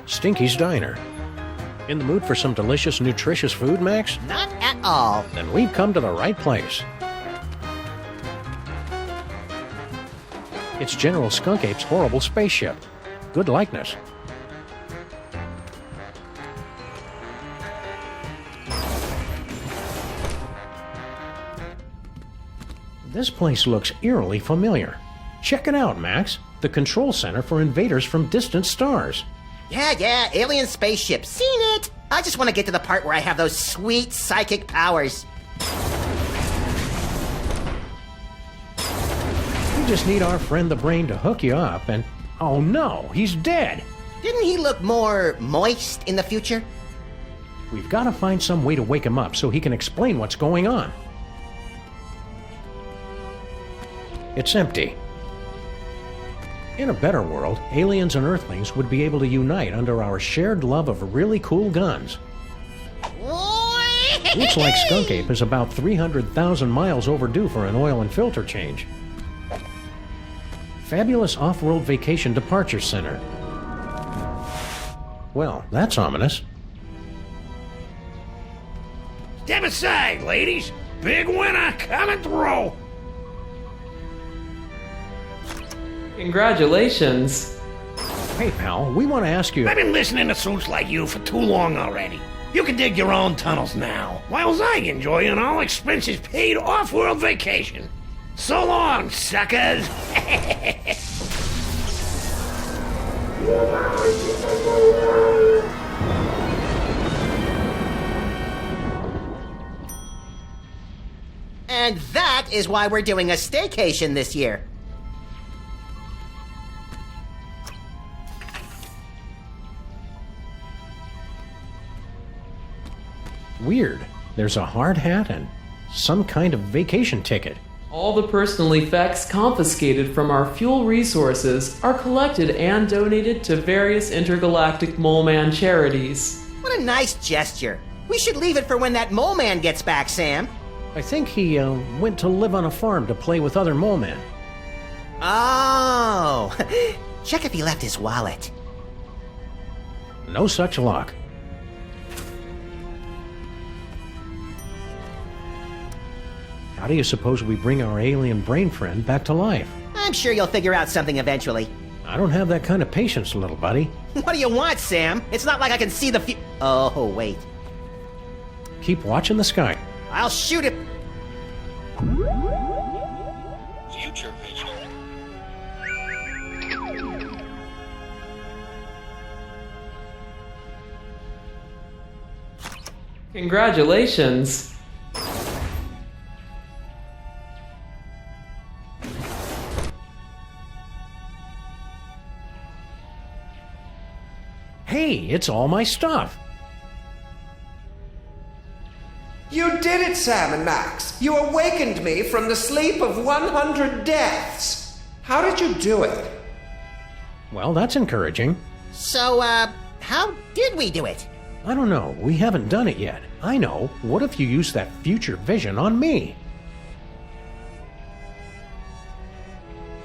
Stinky's Diner. In the mood for some delicious, nutritious food, Max? Not at all. Then we've come to the right place. It's General Skunk Ape's horrible spaceship. Good likeness. This place looks eerily familiar. Check it out, Max. The control center for invaders from distant stars. Yeah, alien spaceship. Seen it! I just want to get to the part where I have those sweet psychic powers. We just need our friend the Brain to hook you up and... Oh no, he's dead! Didn't he look more moist in the future? We've got to find some way to wake him up so he can explain what's going on. It's empty. In a better world, aliens and Earthlings would be able to unite under our shared love of really cool guns. Looks like Skunk Ape is about 300,000 miles overdue for an oil and filter change. Fabulous Off-World Vacation Departure Center. Well, that's ominous. Step aside, ladies. Big winner coming through. Congratulations. Hey, pal, we want to ask you... I've been listening to suits like you for too long already. You can dig your own tunnels now, whilst I enjoy an all-expenses paid off-world vacation. So long, suckers! And that is why we're doing a staycation this year. Weird. There's a hard hat and some kind of vacation ticket. All the personal effects confiscated from our fuel resources are collected and donated to various intergalactic Mole Man charities. What a nice gesture. We should leave it for when that mole man gets back, Sam. I think he went to live on a farm to play with other mole men. Oh, check if he left his wallet. No such luck. How do you suppose we bring our alien brain friend back to life? I'm sure you'll figure out something eventually. I don't have that kind of patience, little buddy. What do you want, Sam? It's not like I can see the Oh, wait. Keep watching the sky. I'll shoot it. Future vision. Congratulations. Hey, it's all my stuff. You did it, Sam and Max. You awakened me from the sleep of 100 deaths. How did you do it? Well, that's encouraging. So, how did we do it? I don't know. We haven't done it yet. I know. What if you use that future vision on me?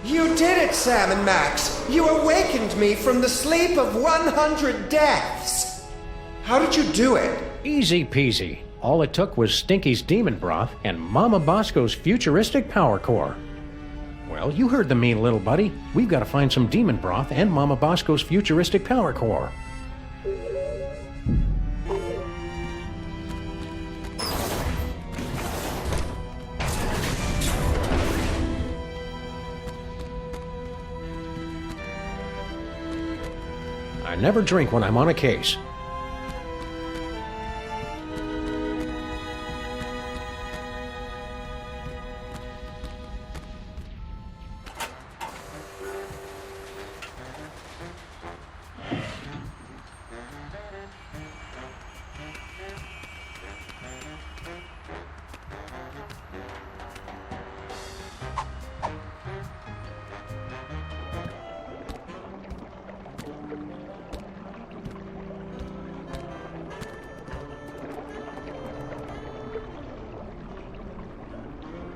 You did it, Sam and Max. You awakened me from the sleep of 100 deaths. How did you do it? Easy peasy. All it took was Stinky's demon broth and Mama Bosco's futuristic power core. Well, you heard the mean little buddy. We've got to find some demon broth and Mama Bosco's futuristic power core. I never drink when I'm on a case.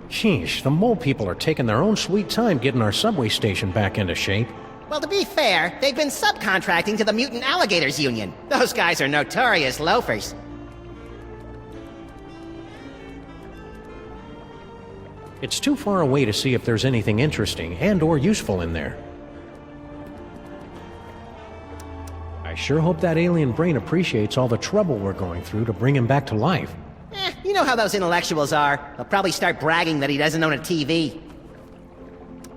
Sheesh, the mole people are taking their own sweet time getting our subway station back into shape. Well, to be fair, they've been subcontracting to the Mutant Alligators Union. Those guys are notorious loafers. It's too far away to see if there's anything interesting and or useful in there. I sure hope that alien brain appreciates all the trouble we're going through to bring him back to life. You know how those intellectuals are. They'll probably start bragging that he doesn't own a TV.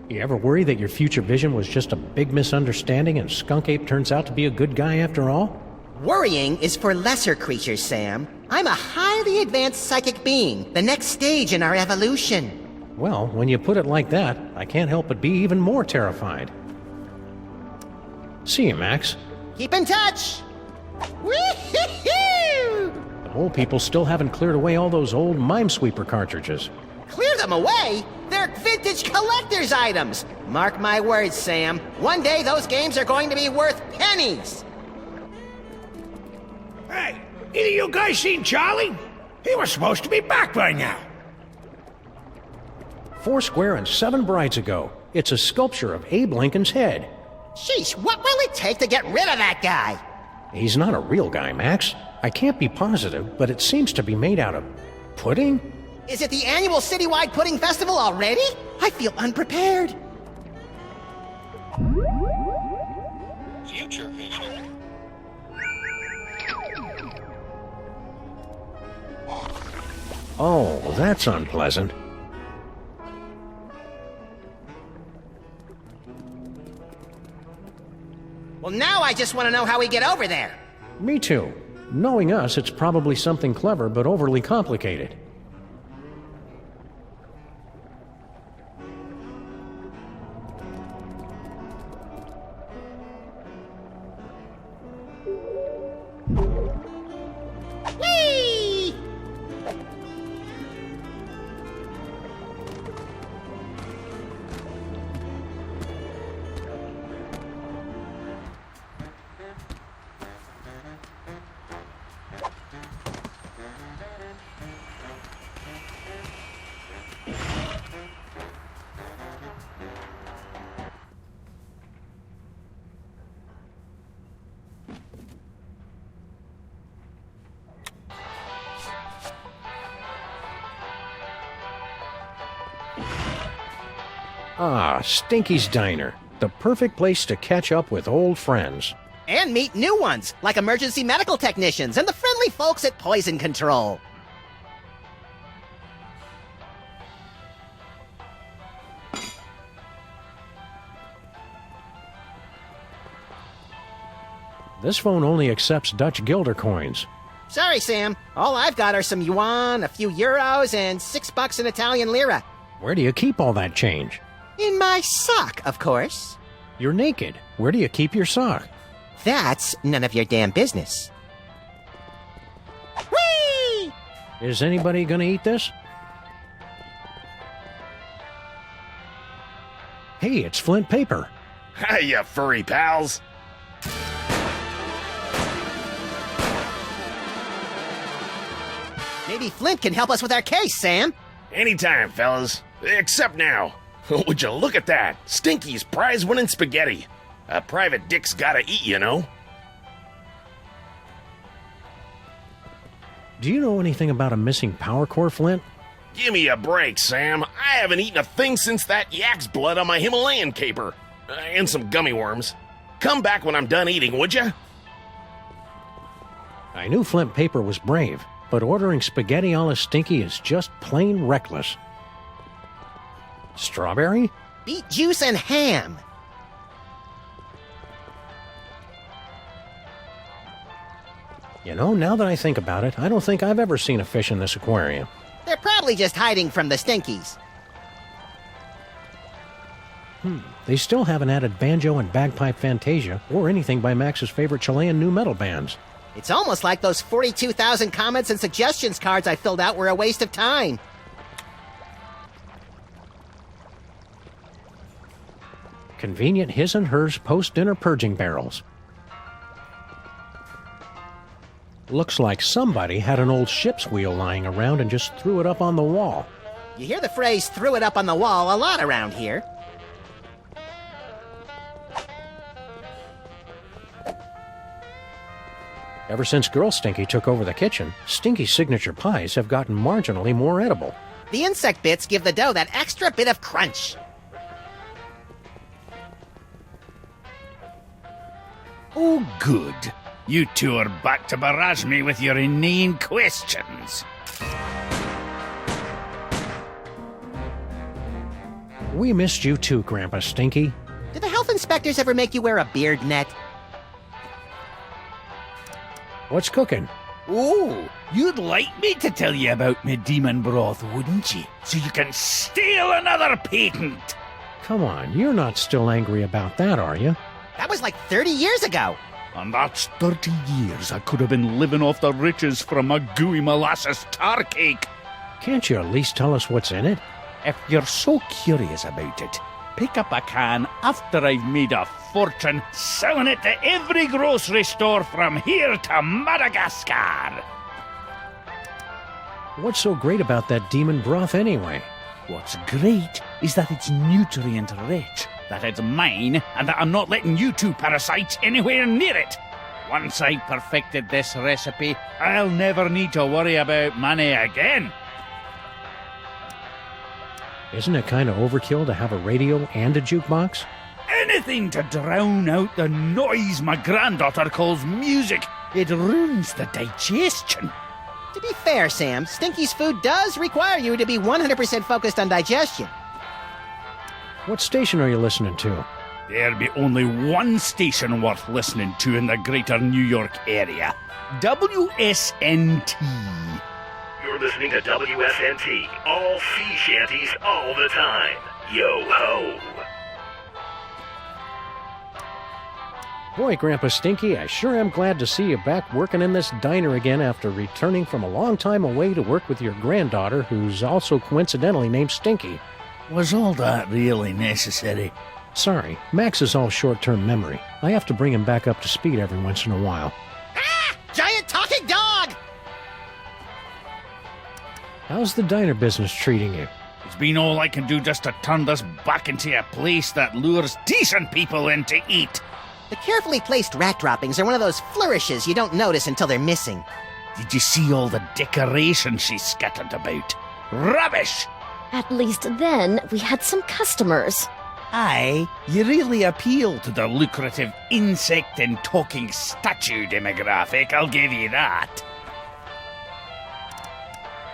You ever worry that your future vision was just a big misunderstanding and Skunk Ape turns out to be a good guy after all? Worrying is for lesser creatures, Sam. I'm a highly advanced psychic being, the next stage in our evolution. Well, when you put it like that, I can't help but be even more terrified. See you, Max. Keep in touch! Wee-hee-hoo! The mole people still haven't cleared away all those old Minesweeper cartridges. Clear them away? They're vintage collector's items! Mark my words, Sam. One day those games are going to be worth pennies! Hey, either you guys seen Charlie? He was supposed to be back by now. 4 and 7 brides ago. It's a sculpture of Abe Lincoln's head. Sheesh, what will it take to get rid of that guy? He's not a real guy, Max. I can't be positive, but it seems to be made out of pudding? Is it the annual citywide pudding festival already? I feel unprepared. Future vision. Oh, that's unpleasant. Well, now I just want to know how we get over there. Me too. Knowing us, it's probably something clever but overly complicated. Whee! Ah, Stinky's Diner. The perfect place to catch up with old friends. And meet new ones, like emergency medical technicians and the friendly folks at Poison Control. This phone only accepts Dutch guilder coins. Sorry, Sam. All I've got are some yuan, a few euros, and $6 in Italian lira. Where do you keep all that change? In my sock, of course. You're naked. Where do you keep your sock? That's none of your damn business. Whee! Is anybody gonna eat this? Hey, it's Flint paper. Hi, you furry pals. Maybe Flint can help us with our case, Sam. Anytime, fellas. Except now. Would you look at that? Stinky's prize-winning spaghetti. A private dick's gotta eat, you know? Do you know anything about a missing power core, Flint? Give me a break, Sam. I haven't eaten a thing since that yak's blood on my Himalayan caper. And some gummy worms. Come back when I'm done eating, would you? I knew Flint paper was brave, but ordering spaghetti a la Stinky is just plain reckless. Strawberry? Beet juice and ham. You know, now that I think about it, I don't think I've ever seen a fish in this aquarium. They're probably just hiding from the Stinkies. They still haven't added banjo and bagpipe fantasia or anything by Max's favorite Chilean nu metal bands. It's almost like those 42,000 comments and suggestions cards I filled out were a waste of time. Convenient his and hers post-dinner purging barrels. Looks like somebody had an old ship's wheel lying around and just threw it up on the wall. You hear the phrase "threw it up on the wall" a lot around here. Ever since Girl Stinky took over the kitchen, Stinky's signature pies have gotten marginally more edible. The insect bits give the dough that extra bit of crunch. Oh, good. You two are back to barrage me with your inane questions. We missed you too, Grandpa Stinky. Did the health inspectors ever make you wear a beard net? What's cooking? Oh, you'd like me to tell you about me demon broth, wouldn't you? So you can steal another patent. Come on, you're not still angry about that, are you? That was like 30 years ago. And that's 30 years I could have been living off the riches from a gooey molasses tar cake. Can't you at least tell us what's in it? If you're so curious about it, pick up a can after I've made a fortune selling it to every grocery store from here to Madagascar. What's so great about that demon broth anyway? What's great is that it's nutrient rich, that it's mine, and that I'm not letting you two parasites anywhere near it. Once I've perfected this recipe, I'll never need to worry about money again. Isn't it kind of overkill to have a radio and a jukebox? Anything to drown out the noise my granddaughter calls music. It ruins the digestion. To be fair, Sam, Stinky's food does require you to be 100% focused on digestion. What station are you listening to? There'll be only one station worth listening to in the greater New York area. WSNT. You're listening to WSNT, all sea shanties all the time. Yo-ho! Boy, Grandpa Stinky, I sure am glad to see you back working in this diner again after returning from a long time away to work with your granddaughter, who's also coincidentally named Stinky. Was all that really necessary? Sorry, Max is all short-term memory. I have to bring him back up to speed every once in a while. Ah! Giant talking dog! How's the diner business treating you? It's been all I can do just to turn this back into a place that lures decent people in to eat. The carefully placed rat droppings are one of those flourishes you don't notice until they're missing. Did you see all the decorations she scattered about? Rubbish! At least then we had some customers. Aye, you really appeal to the lucrative insect and talking statue demographic, I'll give you that.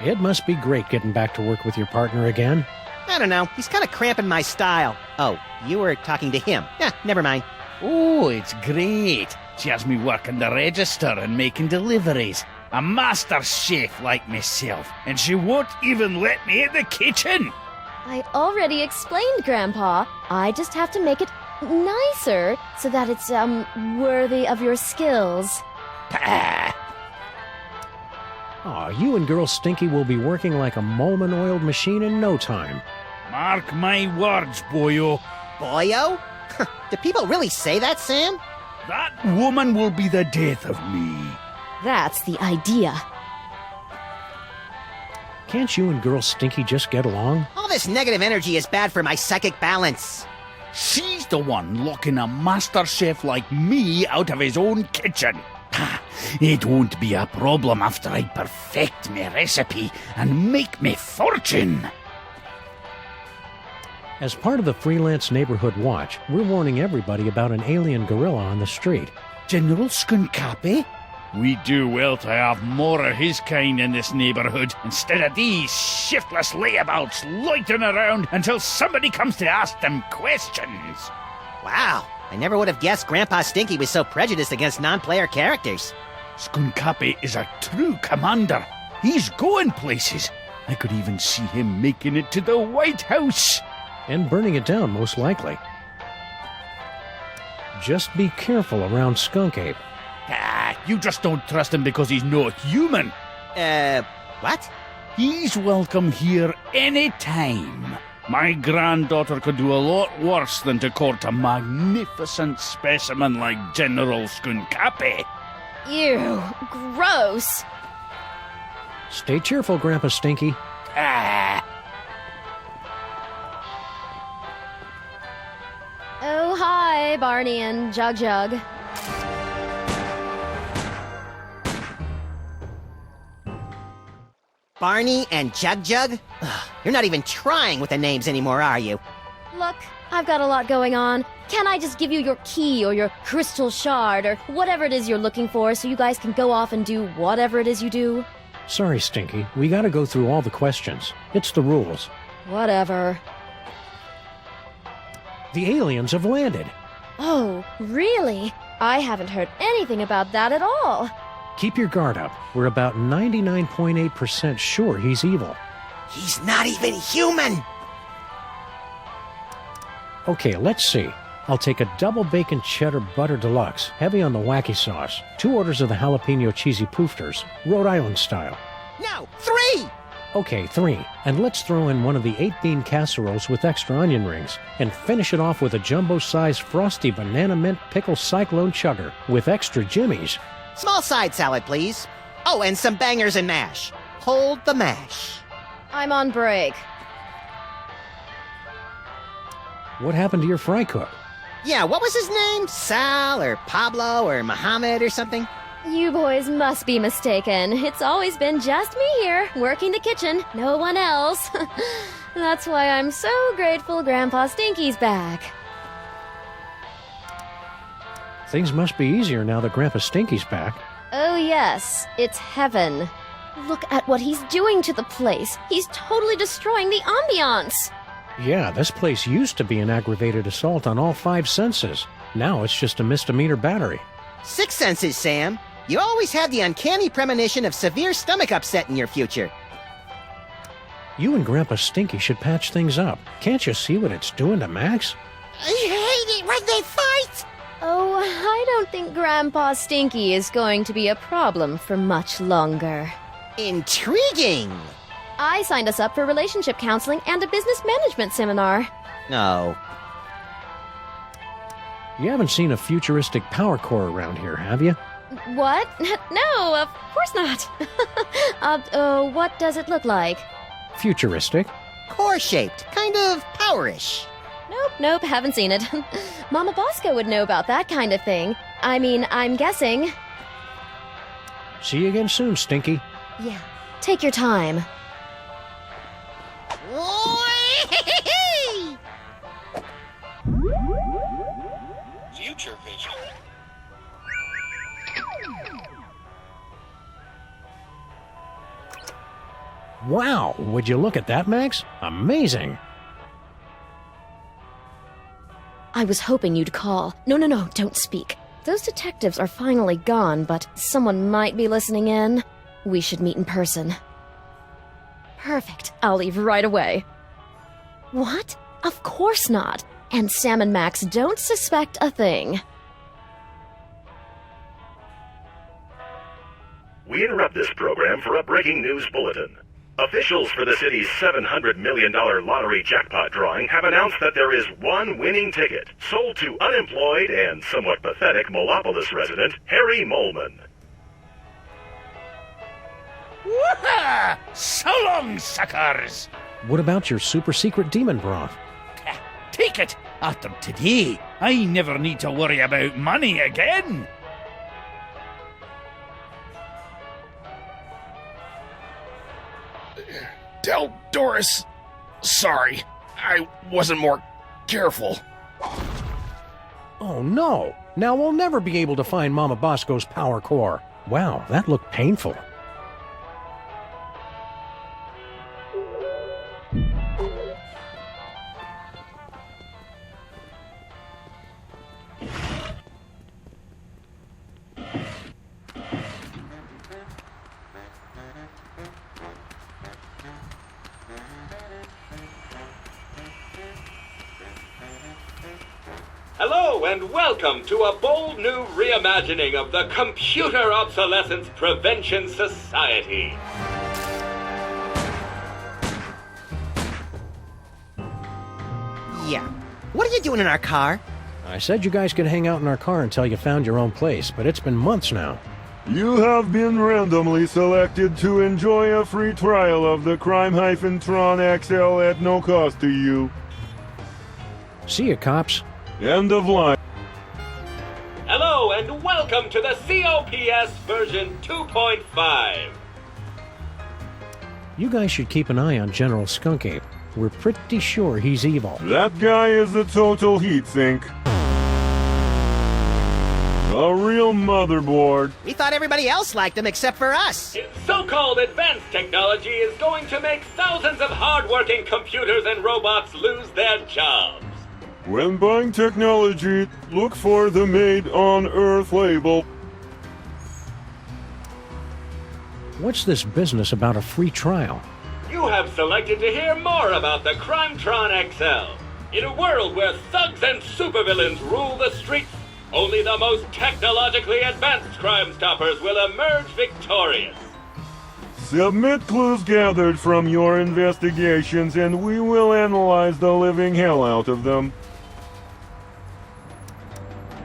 It must be great getting back to work with your partner again. I don't know, he's kind of cramping my style. Oh, you were talking to him. Never mind. Oh, it's great. She has me working the register and making deliveries. A master chef like myself, and she won't even let me in the kitchen. I already explained, Grandpa. I just have to make it nicer so that it's, worthy of your skills. Pah! Aw, you and Girl Stinky will be working like a Molman-oiled machine in no time. Mark my words, boyo. Boyo? Do people really say that, Sam? That woman will be the death of me. That's the idea. Can't you and Girl Stinky just get along? All this negative energy is bad for my psychic balance. She's the one locking a master chef like me out of his own kitchen. It won't be a problem after I perfect my recipe and make me fortune. As part of the Freelance Neighborhood Watch, we're warning everybody about an alien gorilla on the street. General Skunkapi? We do well to have more of his kind in this neighborhood instead of these shiftless layabouts loitering around until somebody comes to ask them questions. Wow, I never would have guessed Grandpa Stinky was so prejudiced against non-player characters. Skunkapi is a true commander. He's going places. I could even see him making it to the White House. And burning it down, most likely. Just be careful around Skunk Ape. You just don't trust him because he's not human. What? He's welcome here any time. My granddaughter could do a lot worse than to court a magnificent specimen like General Skunkapi. Ew, gross. Stay cheerful, Grandpa Stinky. Oh, hi, Barney and Jug Jug. Barney and Jug Jug? Ugh, you're not even trying with the names anymore, are you? Look, I've got a lot going on. Can I just give you your key or your crystal shard or whatever it is you're looking for so you guys can go off and do whatever it is you do? Sorry, Stinky. We gotta go through all the questions. It's the rules. Whatever. The aliens have landed. Oh, really? I haven't heard anything about that at all. Keep your guard up. We're about 99.8% sure he's evil. He's not even human! Okay, let's see. I'll take a double bacon cheddar butter deluxe, heavy on the wacky sauce, 2 orders of the jalapeno cheesy poofters, Rhode Island style. No, 3! Okay, 3. And let's throw in one of the 8-bean casseroles with extra onion rings, and finish it off with a jumbo-sized frosty banana mint pickle cyclone chugger with extra jimmies. Small side salad, please. Oh, and some bangers and mash. Hold the mash. I'm on break. What happened to your fry cook? Yeah, what was his name? Sal or Pablo or Mohammed or something? You boys must be mistaken. It's always been just me here, working the kitchen, no one else. That's why I'm so grateful Grandpa Stinky's back. Things must be easier now that Grandpa Stinky's back. Oh yes, it's heaven. Look at what he's doing to the place. He's totally destroying the ambiance. Yeah, this place used to be an aggravated assault on all 5 senses. Now it's just a misdemeanor battery. 6 senses, Sam. You always have the uncanny premonition of severe stomach upset in your future. You and Grandpa Stinky should patch things up. Can't you see what it's doing to Max? I hate it when they fight! Oh, I don't think Grandpa Stinky is going to be a problem for much longer. Intriguing! I signed us up for relationship counseling and a business management seminar. No. You haven't seen a futuristic power core around here, have you? What? No, of course not. What does it look like? Futuristic? Core-shaped, kind of powerish. Nope, haven't seen it. Mama Bosco would know about that kind of thing. I mean, I'm guessing. See you again soon, Stinky. Yeah, take your time. Future vision. Wow, would you look at that, Max? Amazing. I was hoping you'd call. No, don't speak. Those detectives are finally gone, but someone might be listening in. We should meet in person. Perfect. I'll leave right away. What? Of course not. And Sam and Max don't suspect a thing. We interrupt this program for a breaking news bulletin. Officials for the city's $700 million lottery jackpot drawing have announced that there is one winning ticket, sold to unemployed and somewhat pathetic Molopolis resident Harry Molman. Woohoo! So long, suckers! What about your super secret demon broth? Take it! After today, I never need to worry about money again! Tell Doris. Sorry, I wasn't more careful. Oh no! Now we'll never be able to find Mama Bosco's power core. Wow, that looked painful. Hello and welcome to a bold new reimagining of the Computer Obsolescence Prevention Society. Yeah. What are you doing in our car? I said you guys could hang out in our car until you found your own place, but it's been months now. You have been randomly selected to enjoy a free trial of the Crime-Tron XL at no cost to you. See ya, cops. End of line. Hello and welcome to the COPS version 2.5. You guys should keep an eye on General Skunk Ape. We're pretty sure he's evil. That guy is a total heatsink. A real motherboard. We thought everybody else liked him except for us. His so-called advanced technology is going to make thousands of hard-working computers and robots lose their jobs. When buying technology, look for the Made on Earth label. What's this business about a free trial? You have selected to hear more about the Crimetron XL. In a world where thugs and supervillains rule the streets, only the most technologically advanced Crime Stoppers will emerge victorious. Submit clues gathered from your investigations and we will analyze the living hell out of them.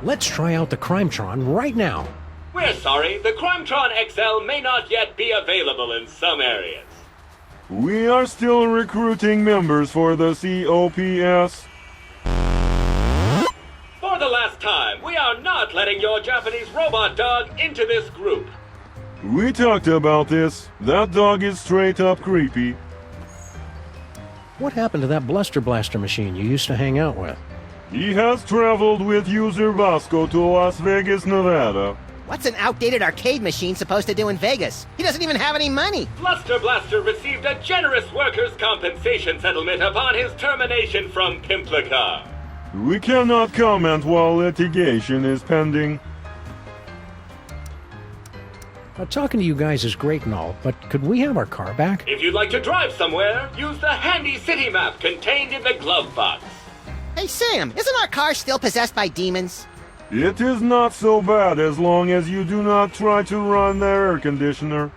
Let's try out the Crimetron right now. We're sorry, the Crimetron XL may not yet be available in some areas. We are still recruiting members for the COPS. For the last time, we are not letting your Japanese robot dog into this group. We talked about this. That dog is straight up creepy. What happened to that Bluster Blaster machine you used to hang out with? He has traveled with user Vasco to Las Vegas, Nevada. What's an outdated arcade machine supposed to do in Vegas? He doesn't even have any money. Bluster Blaster received a generous workers' compensation settlement upon his termination from Pimplica. We cannot comment while litigation is pending. Talking to you guys is great and all, but could we have our car back? If you'd like to drive somewhere, use the handy city map contained in the glove box. Hey, Sam, isn't our car still possessed by demons? It is not so bad as long as you do not try to run the air conditioner.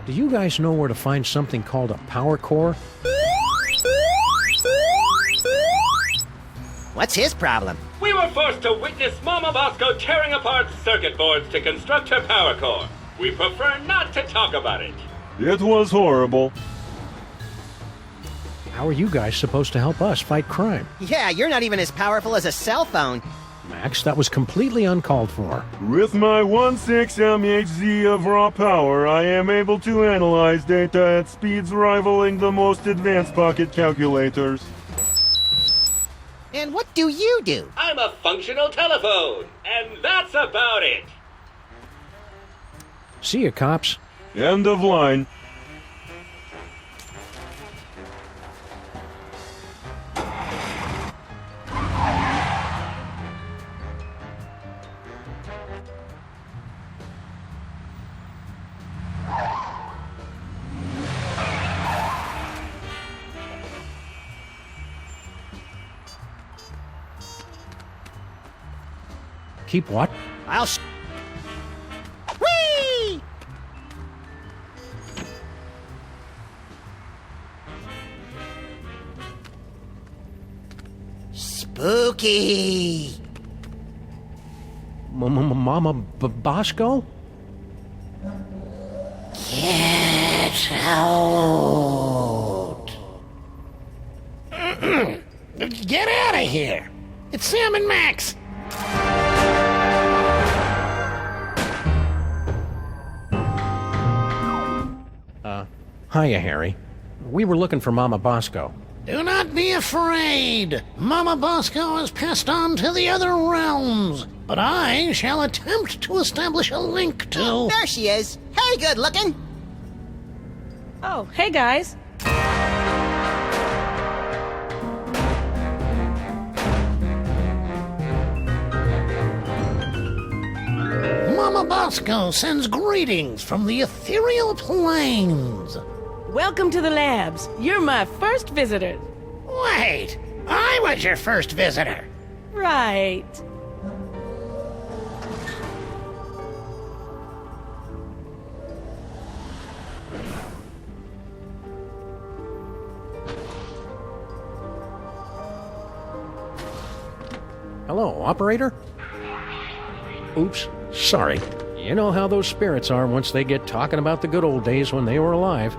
Do you guys know where to find something called a power core? What's his problem? We were forced to witness Mama Bosco tearing apart circuit boards to construct her power core. We prefer not to talk about it. It was horrible. How are you guys supposed to help us fight crime? Yeah, you're not even as powerful as a cell phone. Max, that was completely uncalled for. With my 1.6 mHz of raw power, I am able to analyze data at speeds rivaling the most advanced pocket calculators. And what do you do? I'm a functional telephone, and that's about it. See ya, cops. End of line. Keep what? Whee! Spooky! Mama Bosco? Get out! Get out of here! It's Sam and Max! Hiya, Harry. We were looking for Mama Bosco. Do not be afraid. Mama Bosco has passed on to the other realms, but I shall attempt to establish a link to... There she is. Hey, good looking. Oh, hey guys. Mama Bosco sends greetings from the ethereal plains. Welcome to the labs. You're my first visitor. Wait, I was your first visitor. Right. Hello, operator? Oops, sorry. You know how those spirits are once they get talking about the good old days when they were alive.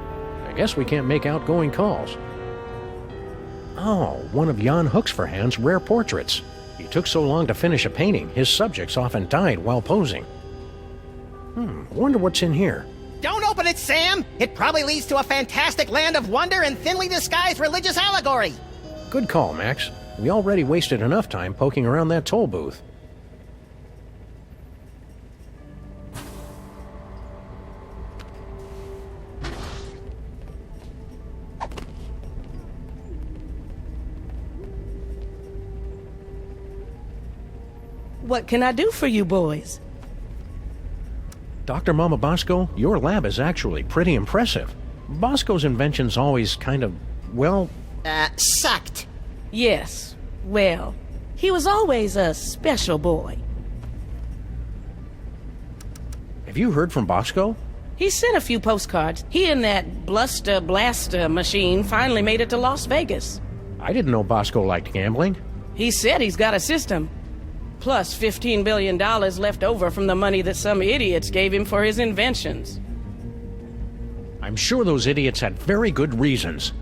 I guess we can't make outgoing calls. Oh, one of Jan Hoeksverhand's rare portraits. He took so long to finish a painting, his subjects often died while posing. Wonder what's in here. Don't open it, Sam! It probably leads to a fantastic land of wonder and thinly disguised religious allegory. Good call, Max. We already wasted enough time poking around that toll booth. What can I do for you boys? Dr. Mama Bosco, your lab is actually pretty impressive. Bosco's inventions always kind of, well... sucked. Yes. Well, he was always a special boy. Have you heard from Bosco? He sent a few postcards. He and that Bluster Blaster machine finally made it to Las Vegas. I didn't know Bosco liked gambling. He said he's got a system. Plus $15 billion left over from the money that some idiots gave him for his inventions. I'm sure those idiots had very good reasons.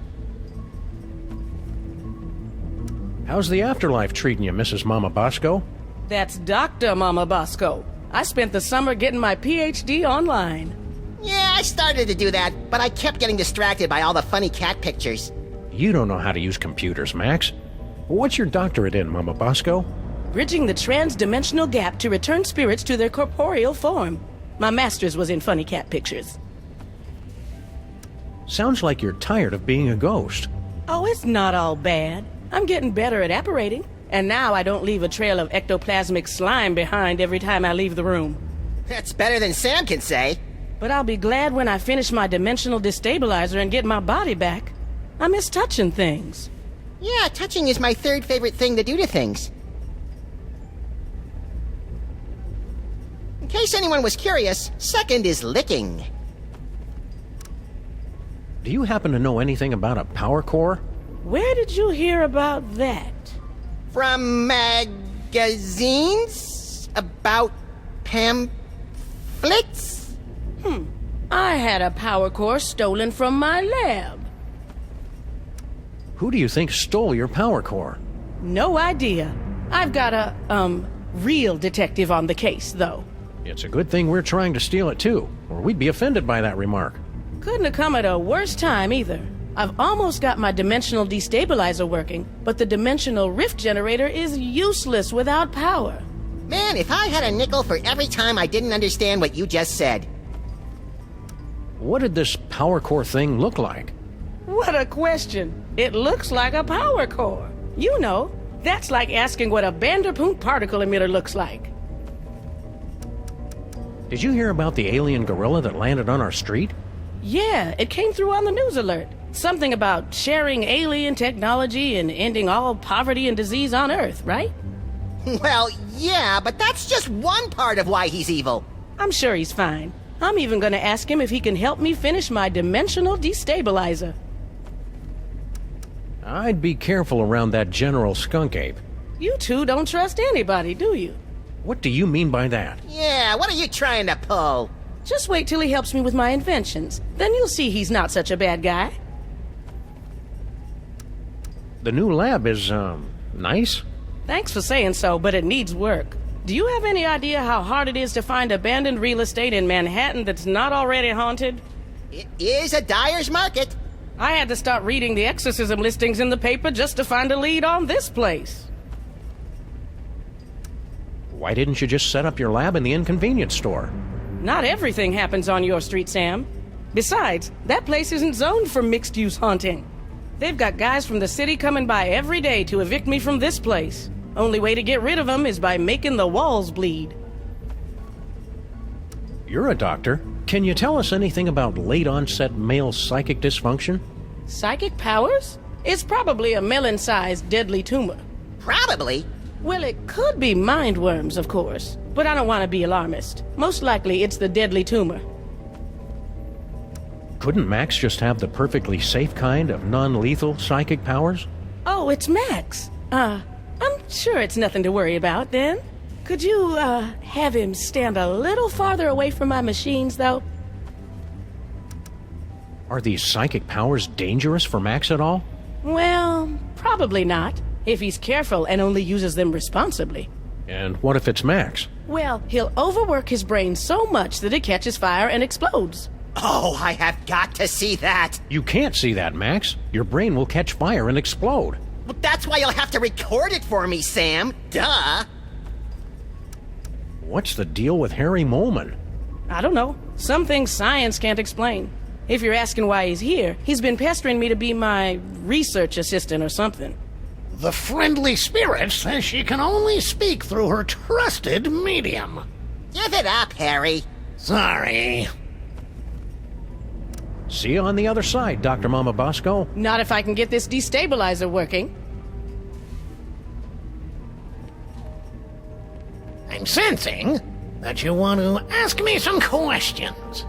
How's the afterlife treating you, Mrs. Mama Bosco? That's Dr. Mama Bosco. I spent the summer getting my PhD online. Yeah, I started to do that, but I kept getting distracted by all the funny cat pictures. You don't know how to use computers, Max. What's your doctorate in, Mama Bosco? Bridging the trans-dimensional gap to return spirits to their corporeal form. My master's was in funny cat pictures. Sounds like you're tired of being a ghost. Oh, it's not all bad. I'm getting better at apparating. And now I don't leave a trail of ectoplasmic slime behind every time I leave the room. That's better than Sam can say. But I'll be glad when I finish my dimensional destabilizer and get my body back. I miss touching things. Yeah, touching is my third favorite thing to do to things. In case anyone was curious, second is licking. Do you happen to know anything about a power core? Where did you hear about that? From magazines? About pamphlets? I had a power core stolen from my lab. Who do you think stole your power core? No idea. I've got a, real detective on the case, though. It's a good thing we're trying to steal it too, or we'd be offended by that remark. Couldn't have come at a worse time either. I've almost got my dimensional destabilizer working, but the dimensional rift generator is useless without power. Man, if I had a nickel for every time I didn't understand what you just said. What did this power core thing look like? What a question. It looks like a power core. You know, that's like asking what a Vanderpunt particle emitter looks like. Did you hear about the alien gorilla that landed on our street? Yeah, it came through on the news alert. Something about sharing alien technology and ending all poverty and disease on Earth, right? Well, yeah, but that's just one part of why he's evil. I'm sure he's fine. I'm even gonna ask him if he can help me finish my dimensional destabilizer. I'd be careful around that General Skunk Ape. You two don't trust anybody, do you? What do you mean by that? Yeah, what are you trying to pull? Just wait till he helps me with my inventions. Then you'll see he's not such a bad guy. The new lab is, nice? Thanks for saying so, but it needs work. Do you have any idea how hard it is to find abandoned real estate in Manhattan that's not already haunted? It is a dyer's market. I had to start reading the exorcism listings in the paper just to find a lead on this place. Why didn't you just set up your lab in the inconvenience store? Not everything happens on your street, Sam. Besides, that place isn't zoned for mixed-use haunting. They've got guys from the city coming by every day to evict me from this place. Only way to get rid of them is by making the walls bleed. You're a doctor. Can you tell us anything about late-onset male psychic dysfunction? Psychic powers? It's probably a melon-sized deadly tumor. Probably? Well, it could be mind worms, of course. But I don't want to be alarmist. Most likely it's the deadly tumor. Couldn't Max just have the perfectly safe kind of non-lethal psychic powers? Oh, it's Max. I'm sure it's nothing to worry about, then. Could you, have him stand a little farther away from my machines, though? Are these psychic powers dangerous for Max at all? Well, probably not, if he's careful and only uses them responsibly. And what if it's Max? Well, he'll overwork his brain so much that it catches fire and explodes. Oh, I have got to see that. You can't see that, Max. Your brain will catch fire and explode. Well, that's why you'll have to record it for me, Sam. Duh. What's the deal with Harry Molman? I don't know. Some things science can't explain. If you're asking why he's here, he's been pestering me to be my research assistant or something. The friendly spirit says she can only speak through her trusted medium. Give it up, Harry. Sorry. See you on the other side, Dr. Mama Bosco. Not if I can get this destabilizer working. I'm sensing that you want to ask me some questions.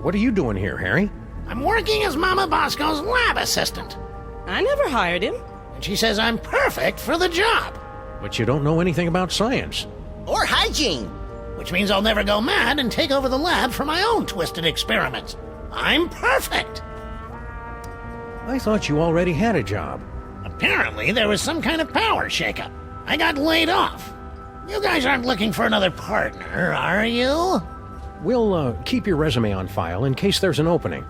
What are you doing here, Harry? I'm working as Mama Bosco's lab assistant. I never hired him. And she says I'm perfect for the job. But you don't know anything about science. Or hygiene. Which means I'll never go mad and take over the lab for my own twisted experiments. I'm perfect. I thought you already had a job. Apparently there was some kind of power shakeup. I got laid off. You guys aren't looking for another partner, are you? We'll keep your resume on file in case there's an opening.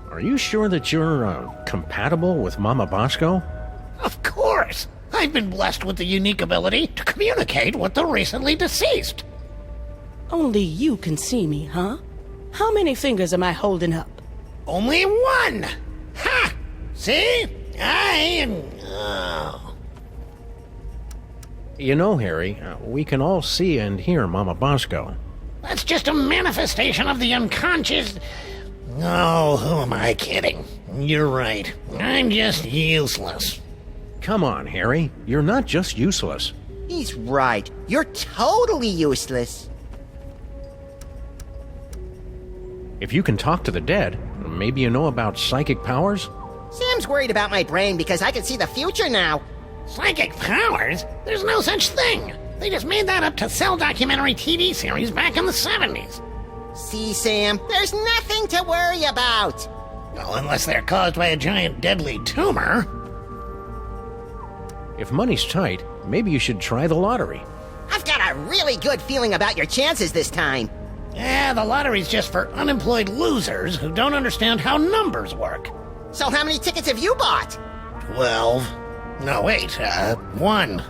Are you sure that you're compatible with Mama Bosco? Of course. I've been blessed with the unique ability to communicate with the recently deceased. Only you can see me, huh? How many fingers am I holding up? Only one! Ha! See? I am... Oh. You know, Harry, we can all see and hear Mama Bosco. That's just a manifestation of the unconscious... Oh, who am I kidding? You're right. I'm just useless. Come on, Harry. You're not just useless. He's right. You're totally useless. If you can talk to the dead, maybe you know about psychic powers? Sam's worried about my brain because I can see the future now. Psychic powers? There's no such thing. They just made that up to sell documentary TV series back in the 70s. See, Sam, there's nothing to worry about. Well, unless they're caused by a giant deadly tumor. If money's tight, maybe you should try the lottery. I've got a really good feeling about your chances this time. Yeah, the lottery's just for unemployed losers who don't understand how numbers work. So how many tickets have you bought? 12. No, wait, 1.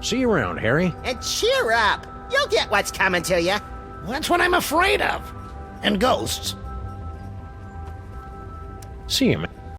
See you around, Harry. And cheer up. You'll get what's coming to you. That's what I'm afraid of. And ghosts. See you, man.